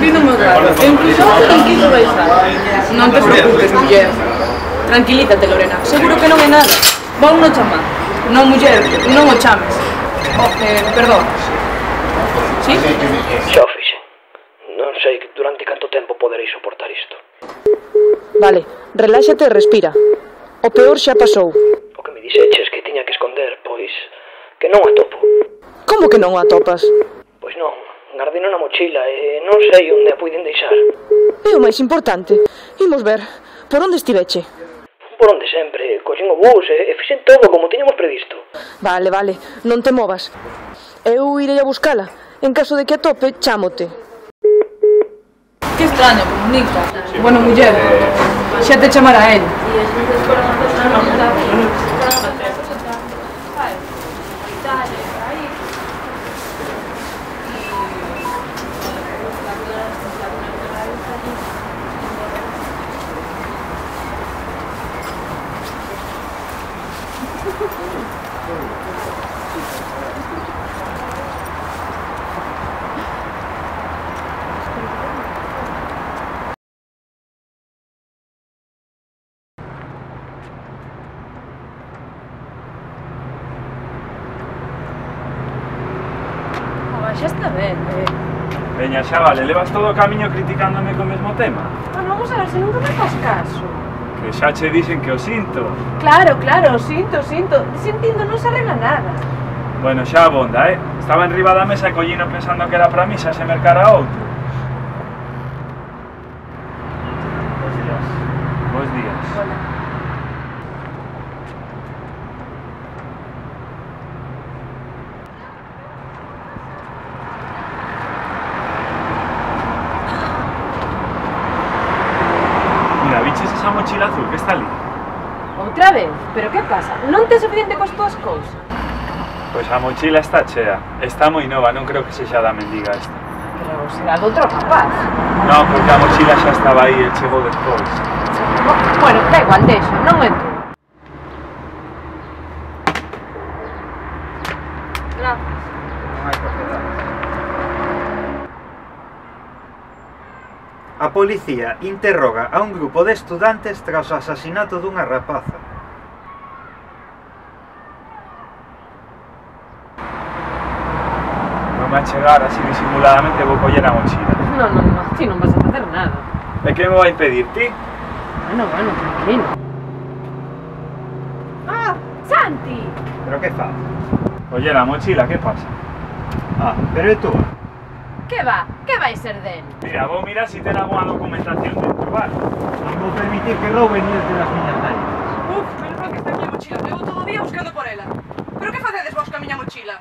Vino o meu carro, e incluso non quiso baixar. Non te preocupes, muller. Tranquilízate, Lorena, seguro que non é nada. Vou no chamar. Non, muller, non o chames. Perdón. Sí? Xa o fixen. Non sei durante canto tempo poderei soportar isto. Vale, reláxate e respira. O peor xa pasou. O que me dixeches que tiña que esconder, pois... que non atopo. Como que non o atopas? Pois non, gardino na mochila e non sei onde a puiden deixar. É o máis importante. Imos ver, por onde estiveche? Por onde sempre, collín o bus e fixen todo como tiñamos previsto. Vale, non te movas. Eu irei a buscala. En caso de que atope, chámote. Que extraño, comunica. Bueno, muller, xa te chamará él. Xa está ben, Veña, xa vale, levas todo o camiño criticándome co mesmo tema. Bueno, vamos a ver, se nunca me faz caso. Que xa che dixen que o sinto. Claro, sinto. Sentindo non se arregla nada. Bueno, xa abonda, Estaba enriba da mesa e collino pensando que era para mí, xa se mercara outro. Bos días. Hola. Mira, viches esa mochila azul que está ali? Outra vez? Pero que pasa? Non tes suficiente coas túas cousas? Pois a mochila está chea. Está moi nova, non creo que sexa da mendiga esta. Pero será de outro rapaz. Non, porque a mochila xa estaba aí e chegou despois. Bueno, da igual, deixo, non entro. Gracias. Non hai por que dar. A policía interroga a un grupo de estudantes tras o asasinato dunha rapaza. Non vai chegar así disimuladamente, vou coller a mochila. No, ti non vas a facer nada. E que me vai impedir, ti? Bueno, tranquilo. Ah, Santi! Pero que faz? Coller a mochila, que pasa? Ah, pero é túa. Que va? Que vai ser del? Mira, vou mirar se ten alguna documentación dentro, vale? Non vou permitir que rouben ni de las miñas narices. Uf, menos mal que está a miña mochila. Levo todo o día buscando por ela. Pero que facedes vos ca miña mochila?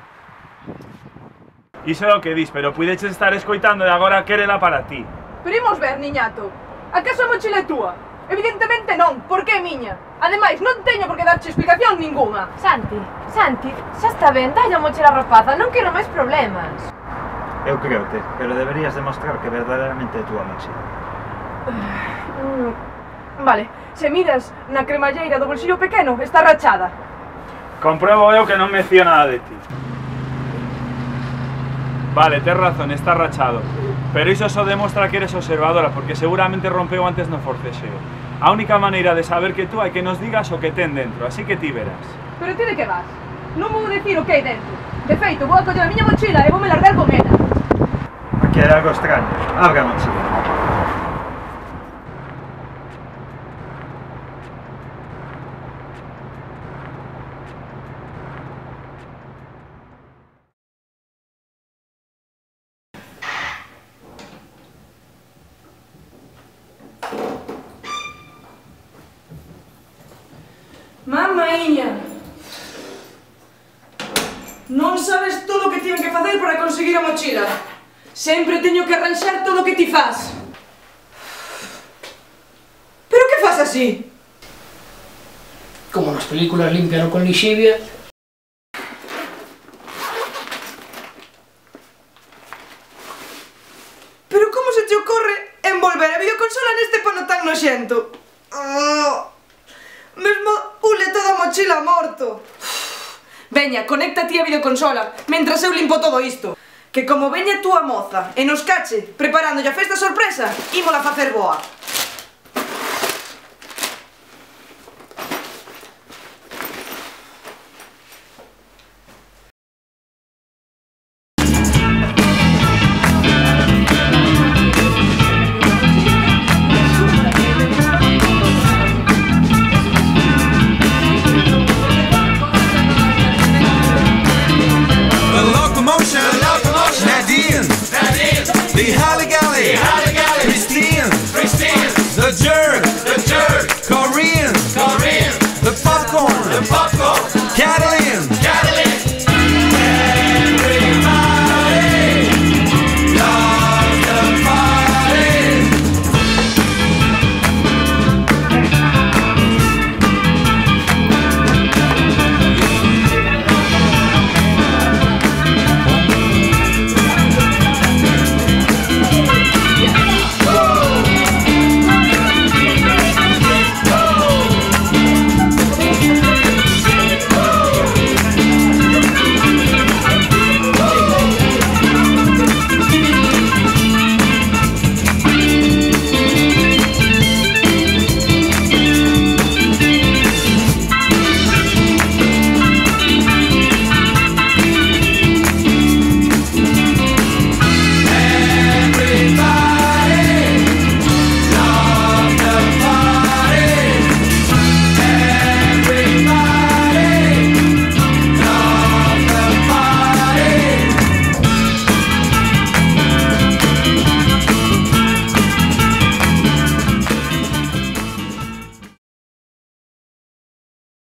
Iso é o que dis, pero puideches estar escoitando e agora quérela para ti. Pero imos ver, niñato. Acaso a mochila é túa? Evidentemente non, porque é miña. Ademais, non teño por que darche explicación ninguna. Santi, xa está ben, dalle a mochila a rapaza, non quero máis problemas. Eu creote, pero deberías demostrar que verdadeiramente é túa mochila. Vale, se miras na cremalleira do bolsillo pequeno, está rachada. Compruebo eu que non me fío nada de ti. Vale, tes razón, está rachado. Pero iso só demostra que eres observadora, porque seguramente rompeu antes no forcexeo. A única maneira de saber que tú hai que nos digas o que ten dentro, así que ti verás. Pero ti de que vas? Non vou dicir o que hai dentro. De feito, vou a coller a miña mochila e voume largar con ela. Aquí hai algo extraño. Abre a mochila. Mamaíña, non sabes todo o que tiven que facer para conseguir a mochila. Sempre teño que arranxar todo o que ti faz. Pero que faz así? Como nas películas limpian con lixivia. Pero como se te ocorre envolver a videoconsola neste pano tan noxento? Mesmo ule toda a mochila morto. Veña, conecta ti a videoconsola, mentras eu limpo todo isto. Que como veña túa moza e nos cache preparándolle a festa sorpresa, ímola facer boa.